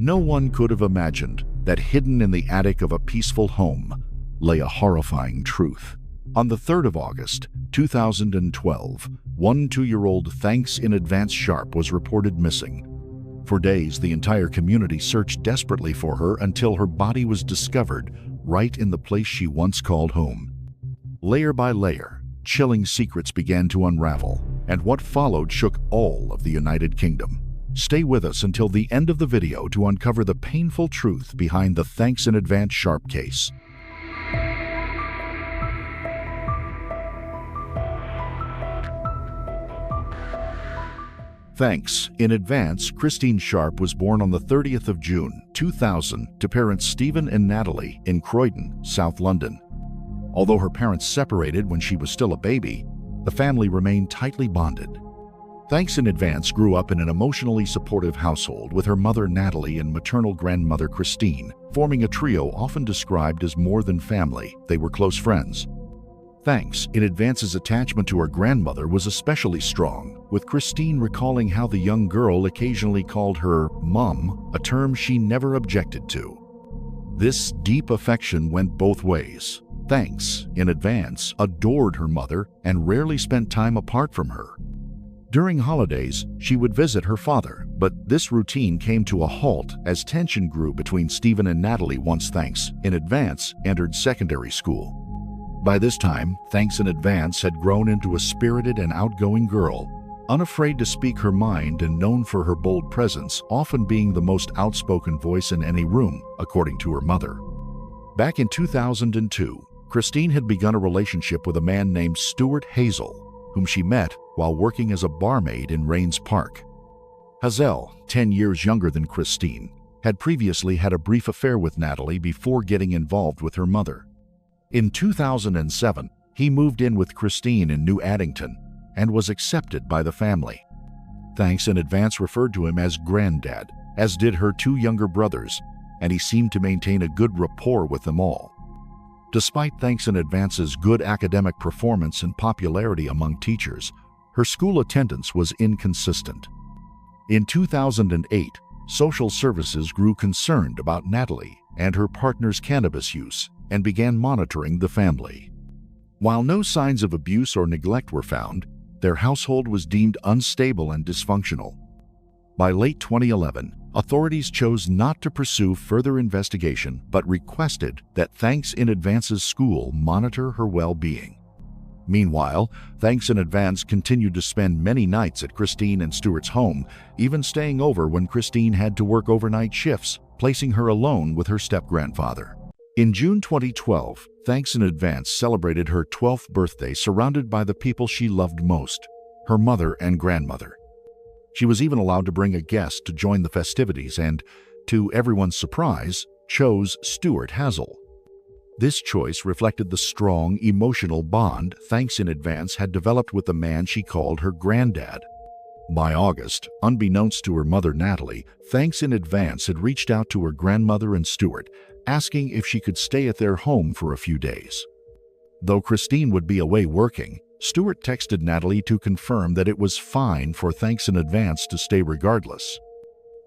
No one could have imagined that hidden in the attic of a peaceful home lay a horrifying truth. On the 3rd of August, 2012, one 2-year-old Thanks in Advance Sharp was reported missing. For days, the entire community searched desperately for her until her body was discovered right in the place she once called home. Layer by layer, chilling secrets began to unravel, and what followed shook all of the United Kingdom. Stay with us until the end of the video to uncover the painful truth behind the Thanks in Advance Sharp case. Thanks in Advance Christine Sharp was born on the 30th of June, 2000 to parents Stephen and Natalie in Croydon, South London. Although her parents separated when she was still a baby, the family remained tightly bonded. Thanks in Advance grew up in an emotionally supportive household with her mother Natalie and maternal grandmother Christine, forming a trio often described as more than family. They were close friends. Thanks in Advance's attachment to her grandmother was especially strong, with Christine recalling how the young girl occasionally called her "Mum," a term she never objected to. This deep affection went both ways. Thanks in Advance adored her mother and rarely spent time apart from her. During holidays, she would visit her father, but this routine came to a halt as tension grew between Stephen and Natalie once Thanks in Advance entered secondary school. By this time, Thanks in Advance had grown into a spirited and outgoing girl, unafraid to speak her mind and known for her bold presence, often being the most outspoken voice in any room, according to her mother. Back in 2002, Christine had begun a relationship with a man named Stuart Hazell, whom she met while working as a barmaid in Rains Park. Hazell, 10 years younger than Christine, had previously had a brief affair with Natalie before getting involved with her mother. In 2007, he moved in with Christine in New Addington and was accepted by the family. Thanks in Advance referred to him as Granddad, as did her 2 younger brothers, and he seemed to maintain a good rapport with them all. Despite Thanks in Advance's good academic performance and popularity among teachers, her school attendance was inconsistent. In 2008, social services grew concerned about Natalie and her partner's cannabis use and began monitoring the family. While no signs of abuse or neglect were found, their household was deemed unstable and dysfunctional. By late 2011, authorities chose not to pursue further investigation but requested that Thanks in Advance's school monitor her well-being. Meanwhile, Thanks in Advance continued to spend many nights at Christine and Stuart's home, even staying over when Christine had to work overnight shifts, placing her alone with her step-grandfather. In June 2012, Thanks in Advance celebrated her 12th birthday surrounded by the people she loved most, her mother and grandmother. She was even allowed to bring a guest to join the festivities and, to everyone's surprise, chose Stuart Hazell. This choice reflected the strong, emotional bond Thanks in Advance had developed with the man she called her granddad. By August, unbeknownst to her mother Natalie, Thanks in Advance had reached out to her grandmother and Stuart, asking if she could stay at their home for a few days. Though Christine would be away working, Stuart texted Natalie to confirm that it was fine for Thanks in Advance to stay regardless.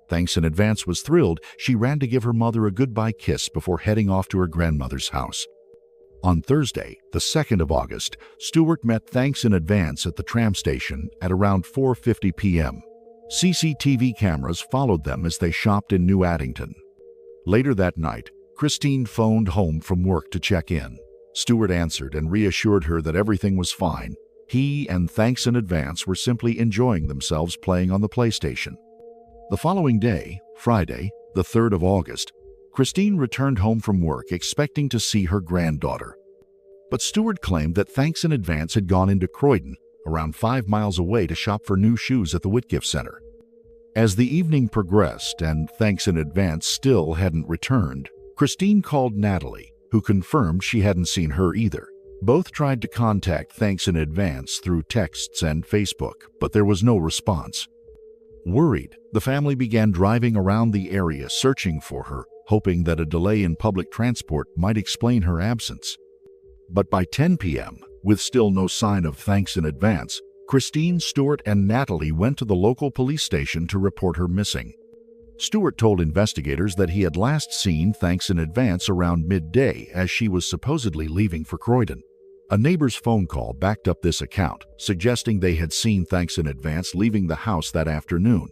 Thanks in Advance was thrilled. She ran to give her mother a goodbye kiss before heading off to her grandmother's house. On Thursday, the 2nd of August, Stuart met Thanks in Advance at the tram station at around 4:50 p.m. CCTV cameras followed them as they shopped in New Addington. Later that night, Christine phoned home from work to check in. Stuart answered and reassured her that everything was fine. He and Thanks in Advance were simply enjoying themselves playing on the PlayStation. The following day, Friday, the 3rd of August, Christine returned home from work expecting to see her granddaughter. But Stuart claimed that Thanks in Advance had gone into Croydon, around 5 miles away, to shop for new shoes at the Whitgift Center. As the evening progressed and Thanks in Advance still hadn't returned, Christine called Natalie, who confirmed she hadn't seen her either. Both tried to contact Thanks in Advance through texts and Facebook, but there was no response. Worried, the family began driving around the area searching for her, hoping that a delay in public transport might explain her absence. But by 10 p.m., with still no sign of Thanks in Advance, Christine, Stuart, and Natalie went to the local police station to report her missing. Stuart told investigators that he had last seen thanks in advance around midday as she was supposedly leaving for Croydon. A neighbor's phone call backed up this account, suggesting they had seen thanks in advance leaving the house that afternoon.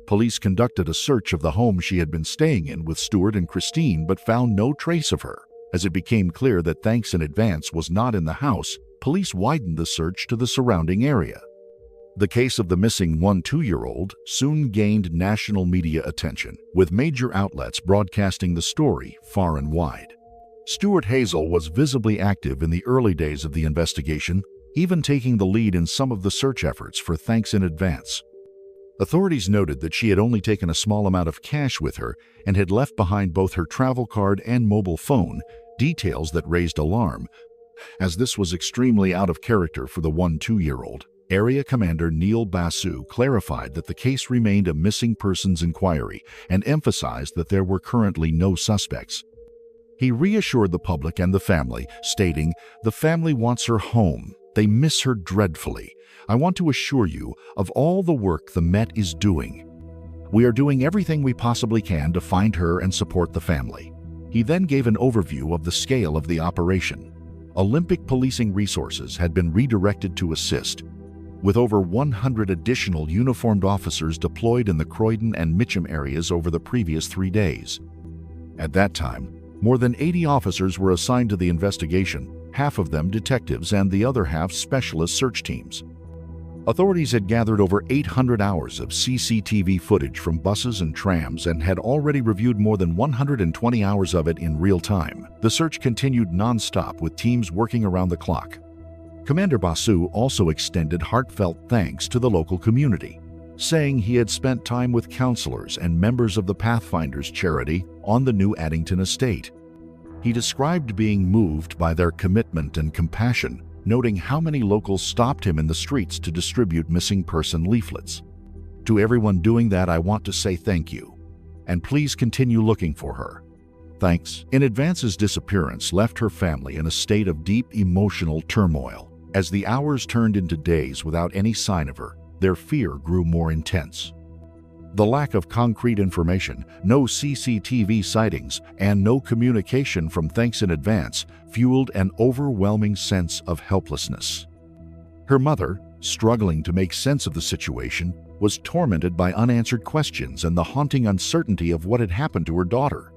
Police conducted a search of the home she had been staying in with Stuart and Christine but found no trace of her. As it became clear that thanks in advance was not in the house, police widened the search to the surrounding area. The case of the missing 2-year-old soon gained national media attention, with major outlets broadcasting the story far and wide. Stuart Hazell was visibly active in the early days of the investigation, even taking the lead in some of the search efforts for thanks in advance. Authorities noted that she had only taken a small amount of cash with her and had left behind both her travel card and mobile phone, details that raised alarm, as this was extremely out of character for the 2-year-old. Area Commander Neil Basu clarified that the case remained a missing persons inquiry and emphasized that there were currently no suspects. He reassured the public and the family, stating, "The family wants her home. They miss her dreadfully. I want to assure you of all the work the Met is doing. We are doing everything we possibly can to find her and support the family." He then gave an overview of the scale of the operation. Olympic policing resources had been redirected to assist, with over 100 additional uniformed officers deployed in the Croydon and Mitcham areas over the previous 3 days. At that time, more than 80 officers were assigned to the investigation, half of them detectives and the other half specialist search teams. Authorities had gathered over 800 hours of CCTV footage from buses and trams and had already reviewed more than 120 hours of it in real time. The search continued non-stop with teams working around the clock. Commander Basu also extended heartfelt thanks to the local community, saying he had spent time with counselors and members of the Pathfinders charity on the new Addington estate. He described being moved by their commitment and compassion, noting how many locals stopped him in the streets to distribute missing person leaflets. "To everyone doing that, I want to say thank you, and please continue looking for her. Thanks." In Advance's disappearance left her family in a state of deep emotional turmoil. As the hours turned into days without any sign of her, their fear grew more intense. The lack of concrete information, no CCTV sightings, and no communication from thanks in advance fueled an overwhelming sense of helplessness. Her mother, struggling to make sense of the situation, was tormented by unanswered questions and the haunting uncertainty of what had happened to her daughter.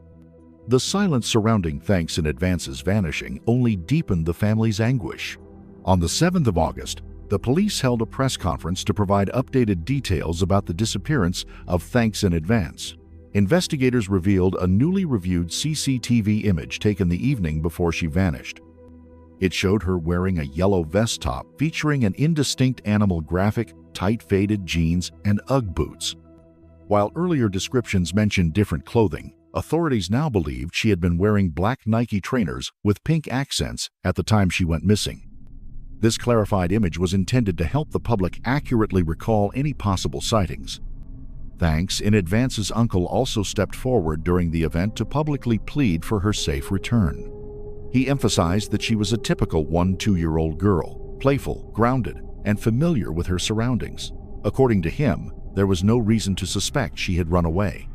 The silence surrounding thanks in advance's vanishing only deepened the family's anguish. On the 7th of August, the police held a press conference to provide updated details about the disappearance of thanks in advance. Investigators revealed a newly reviewed CCTV image taken the evening before she vanished. It showed her wearing a yellow vest top featuring an indistinct animal graphic, tight faded jeans, and Ugg boots. While earlier descriptions mentioned different clothing, authorities now believed she had been wearing black Nike trainers with pink accents at the time she went missing. This clarified image was intended to help the public accurately recall any possible sightings. Thanks in Advance's uncle also stepped forward during the event to publicly plead for her safe return. He emphasized that she was a typical 2-year-old girl, playful, grounded, and familiar with her surroundings. According to him, there was no reason to suspect she had run away.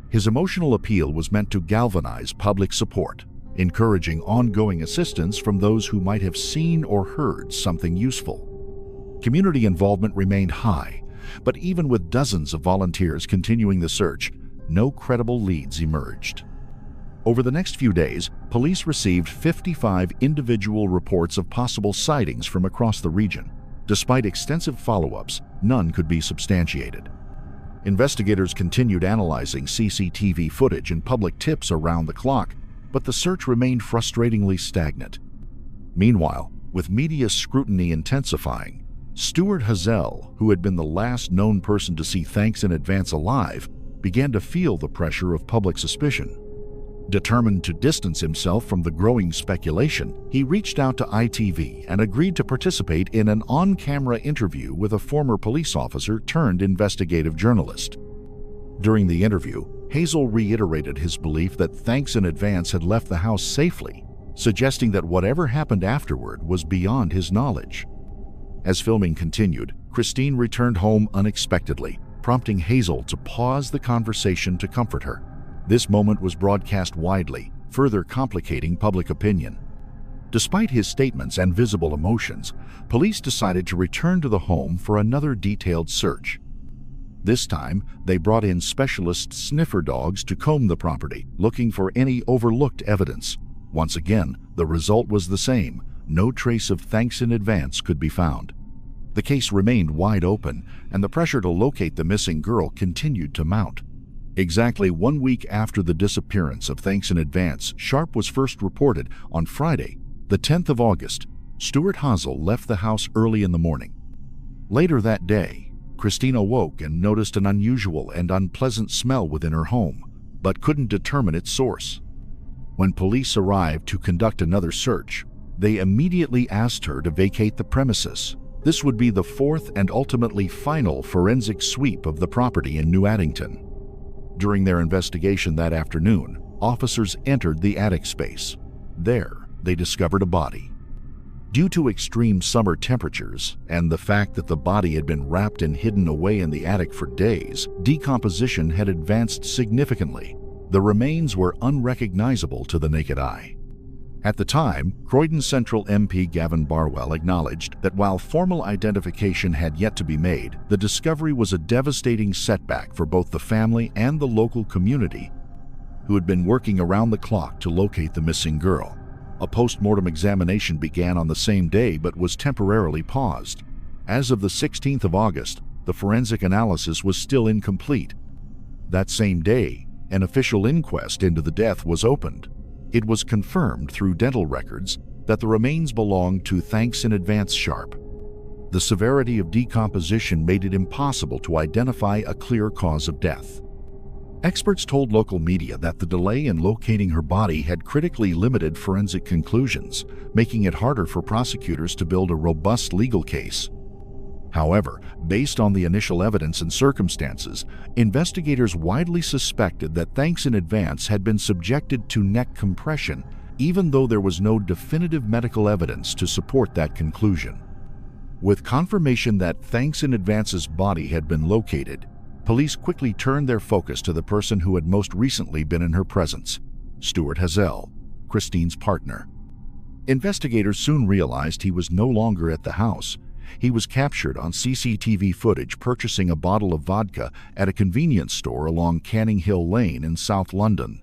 His emotional appeal was meant to galvanize public support, encouraging ongoing assistance from those who might have seen or heard something useful. Community involvement remained high, but even with dozens of volunteers continuing the search, no credible leads emerged. Over the next few days, police received 55 individual reports of possible sightings from across the region. Despite extensive follow-ups, none could be substantiated. Investigators continued analyzing CCTV footage and public tips around the clock, but the search remained frustratingly stagnant. Meanwhile, with media scrutiny intensifying, Stuart Hazell, who had been the last known person to see thanks in advance alive, began to feel the pressure of public suspicion. Determined to distance himself from the growing speculation, he reached out to ITV and agreed to participate in an on-camera interview with a former police officer turned investigative journalist. During the interview, Hazell reiterated his belief that thanks in advance had left the house safely, suggesting that whatever happened afterward was beyond his knowledge. As filming continued, Christine returned home unexpectedly, prompting Hazell to pause the conversation to comfort her. This moment was broadcast widely, further complicating public opinion. Despite his statements and visible emotions, police decided to return to the home for another detailed search. This time, they brought in specialist sniffer dogs to comb the property, looking for any overlooked evidence. Once again, the result was the same. No trace of thanks in advance could be found. The case remained wide open, and the pressure to locate the missing girl continued to mount. Exactly 1 week after the disappearance of thanks in advance, Sharp was first reported on Friday, the 10th of August. Stuart Hazell left the house early in the morning. Later that day, Christine awoke and noticed an unusual and unpleasant smell within her home, but couldn't determine its source. When police arrived to conduct another search, they immediately asked her to vacate the premises. This would be the fourth and ultimately final forensic sweep of the property in New Addington. During their investigation that afternoon, officers entered the attic space. There, they discovered a body. Due to extreme summer temperatures and the fact that the body had been wrapped and hidden away in the attic for days, decomposition had advanced significantly. The remains were unrecognizable to the naked eye. At the time, Croydon Central MP Gavin Barwell acknowledged that while formal identification had yet to be made, the discovery was a devastating setback for both the family and the local community, who had been working around the clock to locate the missing girl. A post-mortem examination began on the same day but was temporarily paused. As of the 16th of August, the forensic analysis was still incomplete. That same day, an official inquest into the death was opened. It was confirmed through dental records that the remains belonged to Thanks in Advance Sharp. The severity of decomposition made it impossible to identify a clear cause of death. Experts told local media that the delay in locating her body had critically limited forensic conclusions, making it harder for prosecutors to build a robust legal case. However, based on the initial evidence and circumstances, investigators widely suspected that Thanks in Advance had been subjected to neck compression, even though there was no definitive medical evidence to support that conclusion. With confirmation that Thanks in Advance's body had been located, police quickly turned their focus to the person who had most recently been in her presence, Stuart Hazell, Christine's partner. Investigators soon realized he was no longer at the house. He was captured on CCTV footage purchasing a bottle of vodka at a convenience store along Canning Hill Lane in South London.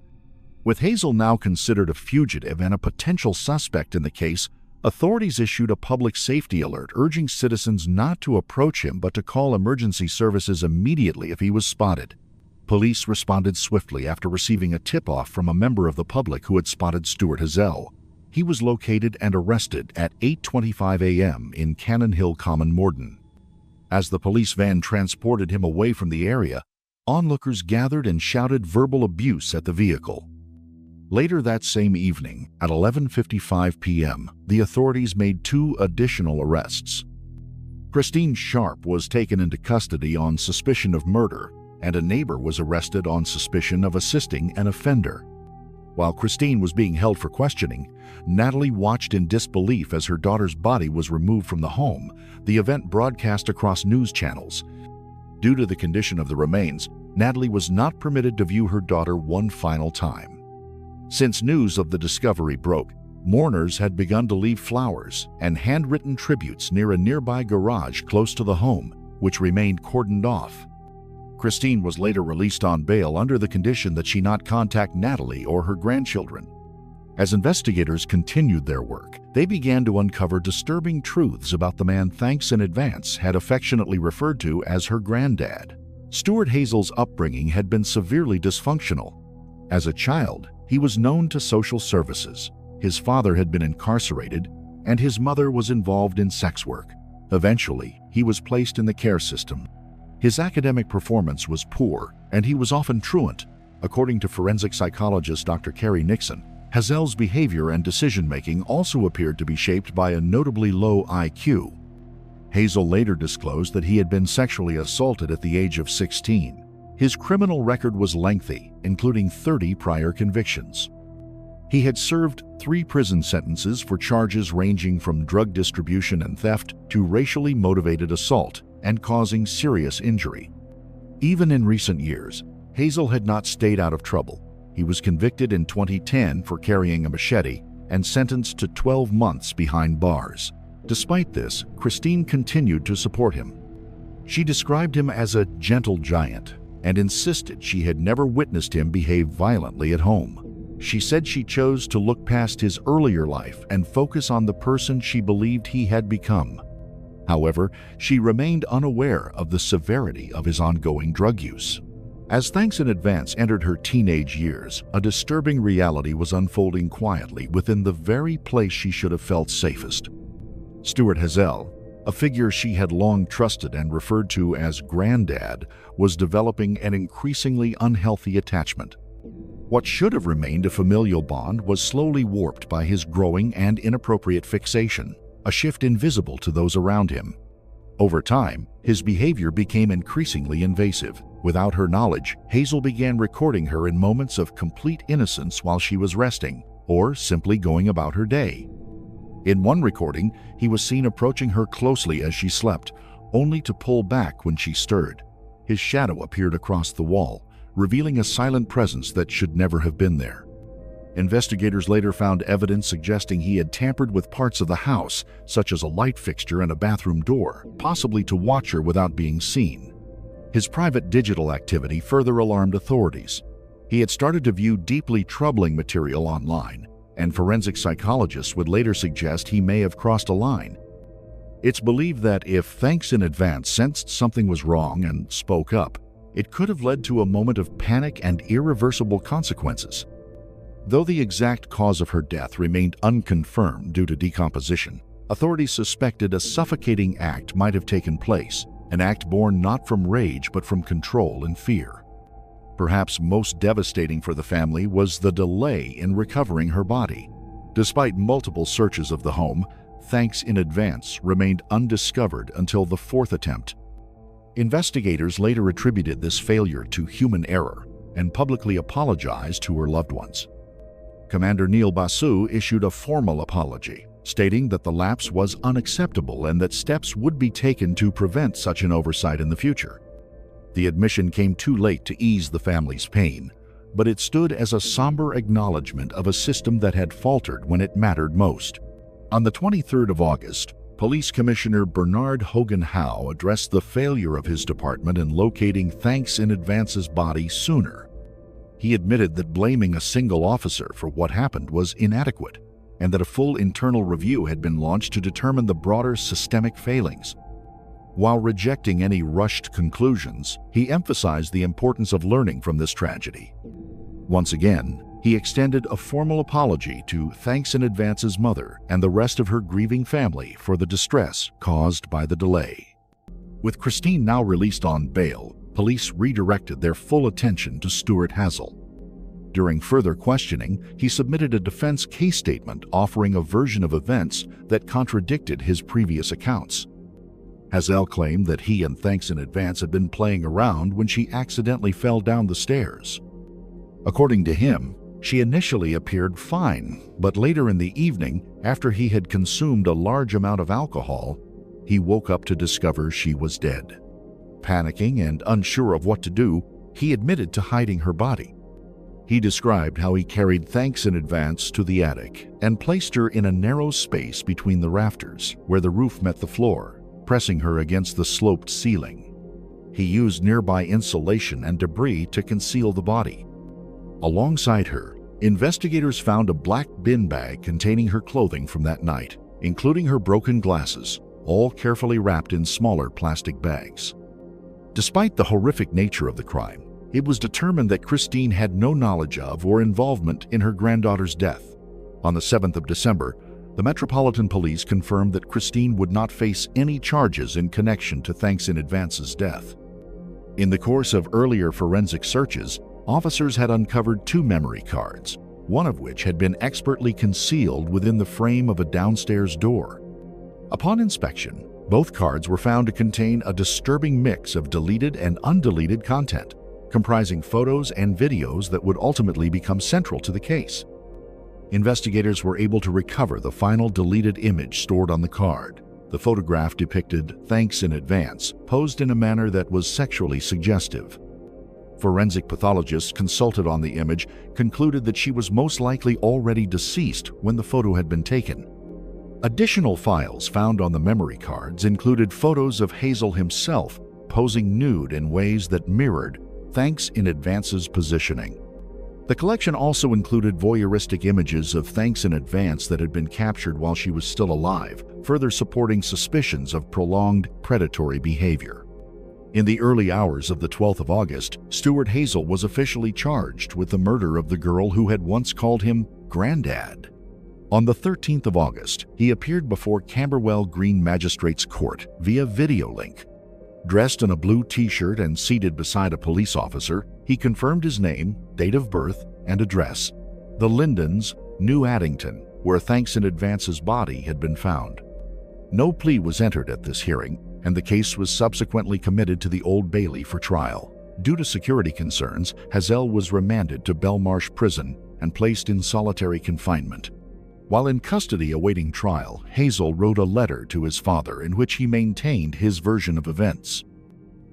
With Hazell now considered a fugitive and a potential suspect in the case, authorities issued a public safety alert urging citizens not to approach him but to call emergency services immediately if he was spotted. Police responded swiftly after receiving a tip-off from a member of the public who had spotted Stuart Hazell. He was located and arrested at 8:25 a.m. in Cannon Hill Common, Morden. As the police van transported him away from the area, onlookers gathered and shouted verbal abuse at the vehicle. Later that same evening, at 11:55 p.m., the authorities made 2 additional arrests. Christine Sharp was taken into custody on suspicion of murder, and a neighbor was arrested on suspicion of assisting an offender. While Christine was being held for questioning, Natalie watched in disbelief as her daughter's body was removed from the home, the event broadcast across news channels. Due to the condition of the remains, Natalie was not permitted to view her daughter one final time. Since news of the discovery broke, mourners had begun to leave flowers and handwritten tributes near a nearby garage close to the home, which remained cordoned off. Christine was later released on bail under the condition that she not contact Natalie or her grandchildren. As investigators continued their work, they began to uncover disturbing truths about the man Thanks in Advance had affectionately referred to as her granddad. Stuart Hazell's upbringing had been severely dysfunctional. As a child, he was known to social services. His father had been incarcerated, and his mother was involved in sex work. Eventually, he was placed in the care system. His academic performance was poor, and he was often truant. According to forensic psychologist Dr. Carrie Nixon, Hazell's behavior and decision-making also appeared to be shaped by a notably low IQ. Hazell later disclosed that he had been sexually assaulted at the age of 16. His criminal record was lengthy, including 30 prior convictions. He had served 3 prison sentences for charges ranging from drug distribution and theft to racially motivated assault and causing serious injury. Even in recent years, Hazell had not stayed out of trouble. He was convicted in 2010 for carrying a machete and sentenced to 12 months behind bars. Despite this, Christine continued to support him. She described him as a gentle giant and insisted she had never witnessed him behave violently at home. She said she chose to look past his earlier life and focus on the person she believed he had become. However, she remained unaware of the severity of his ongoing drug use. As Thanks in Advance entered her teenage years, a disturbing reality was unfolding quietly within the very place she should have felt safest. Stuart Hazell, a figure she had long trusted and referred to as Granddad, was developing an increasingly unhealthy attachment. What should have remained a familial bond was slowly warped by his growing and inappropriate fixation, a shift invisible to those around him. Over time, his behavior became increasingly invasive. Without her knowledge, Hazell began recording her in moments of complete innocence while she was resting, or simply going about her day. In one recording, he was seen approaching her closely as she slept, only to pull back when she stirred. His shadow appeared across the wall, revealing a silent presence that should never have been there. Investigators later found evidence suggesting he had tampered with parts of the house, such as a light fixture and a bathroom door, possibly to watch her without being seen. His private digital activity further alarmed authorities. He had started to view deeply troubling material online, and forensic psychologists would later suggest he may have crossed a line. It's believed that if Thanks in Advance sensed something was wrong and spoke up, it could have led to a moment of panic and irreversible consequences. Though the exact cause of her death remained unconfirmed due to decomposition, authorities suspected a suffocating act might have taken place, an act born not from rage but from control and fear. Perhaps most devastating for the family was the delay in recovering her body. Despite multiple searches of the home, Thanks in Advance remained undiscovered until the fourth attempt. Investigators later attributed this failure to human error and publicly apologized to her loved ones. Commander Neil Basu issued a formal apology, stating that the lapse was unacceptable and that steps would be taken to prevent such an oversight in the future. The admission came too late to ease the family's pain, but it stood as a somber acknowledgement of a system that had faltered when it mattered most. On the 23rd of August, Police Commissioner Bernard Hogan Howe addressed the failure of his department in locating Thanks in Advance's body sooner. He admitted that blaming a single officer for what happened was inadequate, and that a full internal review had been launched to determine the broader systemic failings. While rejecting any rushed conclusions, he emphasized the importance of learning from this tragedy. Once again, he extended a formal apology to Thanks in Advance's mother and the rest of her grieving family for the distress caused by the delay. With Christine now released on bail, police redirected their full attention to Stuart Hazell. During further questioning, he submitted a defense case statement offering a version of events that contradicted his previous accounts. Hazell claimed that he and Thanks in Advance had been playing around when she accidentally fell down the stairs. According to him, she initially appeared fine, but later in the evening, after he had consumed a large amount of alcohol, he woke up to discover she was dead. Panicking and unsure of what to do, he admitted to hiding her body. He described how he carried Thanks in Advance to the attic and placed her in a narrow space between the rafters, where the roof met the floor, pressing her against the sloped ceiling. He used nearby insulation and debris to conceal the body. Alongside her, investigators found a black bin bag containing her clothing from that night, including her broken glasses, all carefully wrapped in smaller plastic bags. Despite the horrific nature of the crime, it was determined that Christine had no knowledge of or involvement in her granddaughter's death. On the 7th of December, the Metropolitan Police confirmed that Christine would not face any charges in connection to Thanks in Advance's death. In the course of earlier forensic searches, officers had uncovered 2 memory cards, one of which had been expertly concealed within the frame of a downstairs door. Upon inspection, both cards were found to contain a disturbing mix of deleted and undeleted content, comprising photos and videos that would ultimately become central to the case. Investigators were able to recover the final deleted image stored on the card, The photograph depicted "thanks in advance," posed in a manner that was sexually suggestive. Forensic pathologists consulted on the image concluded that she was most likely already deceased when the photo had been taken. Additional files found on the memory cards included photos of Hazell himself posing nude in ways that mirrored "thanks in advance's" positioning. The collection also included voyeuristic images of "thanks in advance" that had been captured while she was still alive, further supporting suspicions of prolonged predatory behavior. In the early hours of the 12th of August, Stuart Hazell was officially charged with the murder of the girl who had once called him "Granddad." On the 13th of August, he appeared before Camberwell Green Magistrates Court via video link. Dressed in a blue t-shirt and seated beside a police officer, he confirmed his name, date of birth, and address: the Lindens, New Addington, where "thanks in advance's" body had been found. No plea was entered at this hearing, and the case was subsequently committed to the Old Bailey for trial. Due to security concerns, Hazell was remanded to Belmarsh Prison and placed in solitary confinement. While in custody awaiting trial, Hazell wrote a letter to his father in which he maintained his version of events.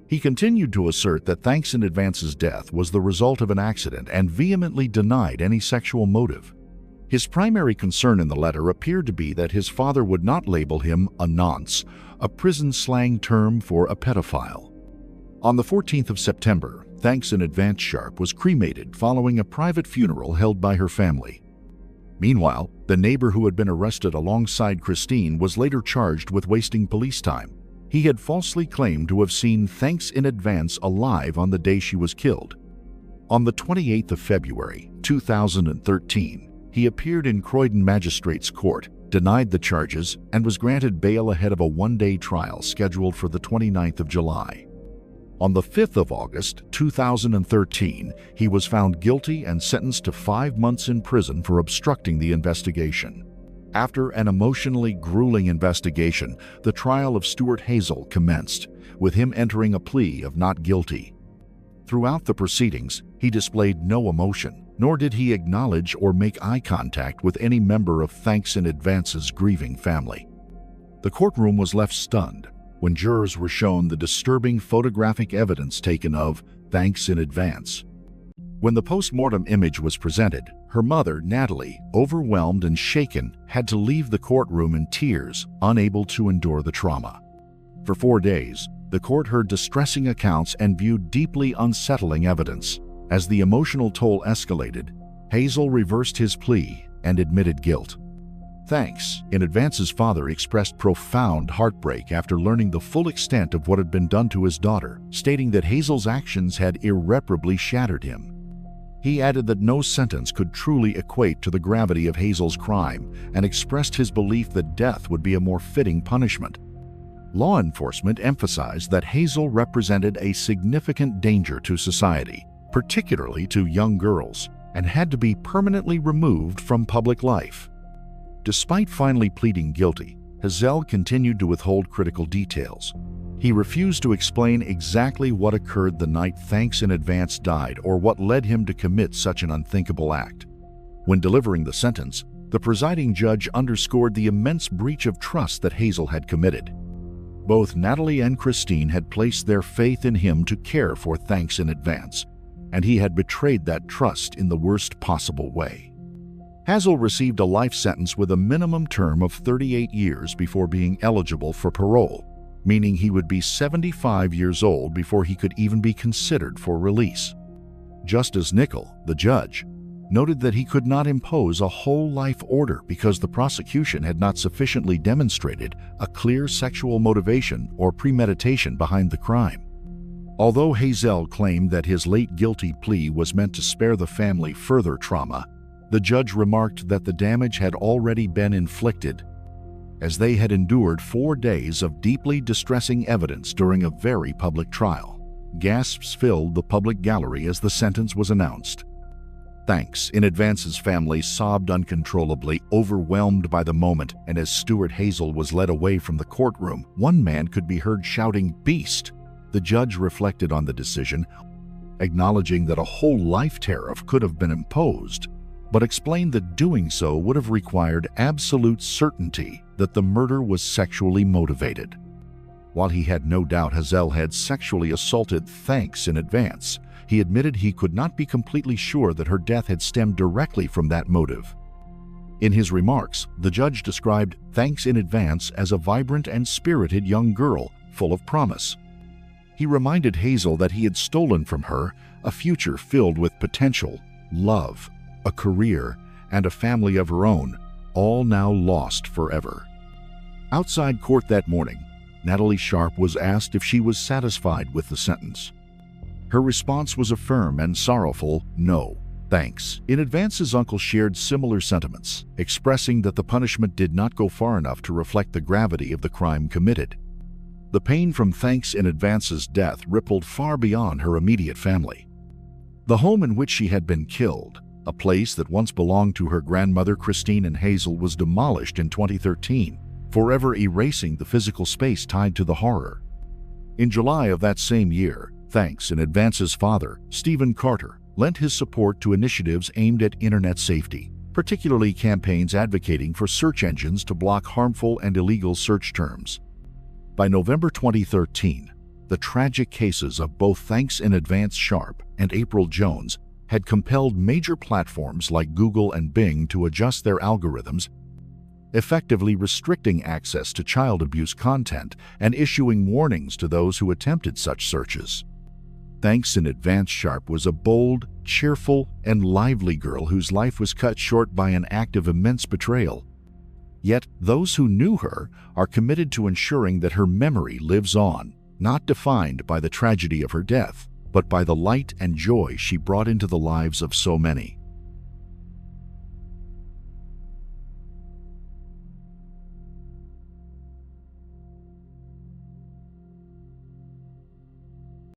He continued to assert that "thanks in advance's" death was the result of an accident and vehemently denied any sexual motive. His primary concern in the letter appeared to be that his father would not label him a nonce, a prison slang term for a pedophile. On the 14th of September, "Thanks in Advance" Sharp was cremated following a private funeral held by her family. Meanwhile, the neighbor who had been arrested alongside Christine was later charged with wasting police time. He had falsely claimed to have seen "Thanks in Advance" alive on the day she was killed. On the 28th of February, 2013, he appeared in Croydon Magistrates Court, denied the charges, and was granted bail ahead of a one-day trial scheduled for the 29th of July. On the 5th of August, 2013, he was found guilty and sentenced to 5 months in prison for obstructing the investigation. After an emotionally grueling investigation, the trial of Stuart Hazell commenced, with him entering a plea of not guilty. Throughout the proceedings, he displayed no emotion, nor did he acknowledge or make eye contact with any member of "Thanks in Advance's" grieving family. The courtroom was left stunned when jurors were shown the disturbing photographic evidence taken of "Thanks in Advance." When the post-mortem image was presented, her mother, Natalie, overwhelmed and shaken, had to leave the courtroom in tears, unable to endure the trauma. For 4 days, the court heard distressing accounts and viewed deeply unsettling evidence. As the emotional toll escalated, Hazell reversed his plea and admitted guilt. "Thanks in Advance's" father expressed profound heartbreak after learning the full extent of what had been done to his daughter, stating that Hazell's actions had irreparably shattered him. He added that no sentence could truly equate to the gravity of Hazell's crime and expressed his belief that death would be a more fitting punishment. Law enforcement emphasized that Hazell represented a significant danger to society, particularly to young girls, and had to be permanently removed from public life. Despite finally pleading guilty, Hazell continued to withhold critical details. He refused to explain exactly what occurred the night "Thanks in Advance" died or what led him to commit such an unthinkable act. When delivering the sentence, the presiding judge underscored the immense breach of trust that Hazell had committed. Both Natalie and Christine had placed their faith in him to care for "Thanks in Advance, and he had betrayed that trust in the worst possible way. Hazell received a life sentence with a minimum term of 38 years before being eligible for parole, meaning he would be 75 years old before he could even be considered for release. Justice Nicol, the judge, noted that he could not impose a whole life order because the prosecution had not sufficiently demonstrated a clear sexual motivation or premeditation behind the crime. Although Hazell claimed that his late guilty plea was meant to spare the family further trauma, the judge remarked that the damage had already been inflicted, as they had endured 4 days of deeply distressing evidence during a very public trial. Gasps filled the public gallery as the sentence was announced. Thanks in Advance's family sobbed uncontrollably, overwhelmed by the moment, and as Stuart Hazell was led away from the courtroom, one man could be heard shouting, "Beast!" The judge reflected on the decision, acknowledging that a whole life tariff could have been imposed, but explained that doing so would have required absolute certainty that the murder was sexually motivated. While he had no doubt Hazell had sexually assaulted Thanks in advance, he admitted he could not be completely sure that her death had stemmed directly from that motive. In his remarks, the judge described Thanks in advance as a vibrant and spirited young girl full of promise. He reminded Hazell that he had stolen from her a future filled with potential, love, a career, and a family of her own, all now lost forever. Outside court that morning, Natalie Sharp was asked if she was satisfied with the sentence. Her response was a firm and sorrowful no. Thanks. In advance's uncle shared similar sentiments, expressing that the punishment did not go far enough to reflect the gravity of the crime committed. The pain from Thanks in advance's death rippled far beyond her immediate family. The home in which she had been killed, a place that once belonged to her grandmother Christine and Hazell, was demolished in 2013, forever erasing the physical space tied to the horror. In July of that same year, Thanks in advance's father, Stephen Carter, lent his support to initiatives aimed at internet safety, particularly campaigns advocating for search engines to block harmful and illegal search terms. By November 2013, the tragic cases of both Thanks in advance Sharp and April Jones had compelled major platforms like Google and Bing to adjust their algorithms, effectively restricting access to child abuse content and issuing warnings to those who attempted such searches. Thanks in advance Sharp was a bold, cheerful, and lively girl whose life was cut short by an act of immense betrayal. Yet those who knew her are committed to ensuring that her memory lives on, not defined by the tragedy of her death, but by the light and joy she brought into the lives of so many.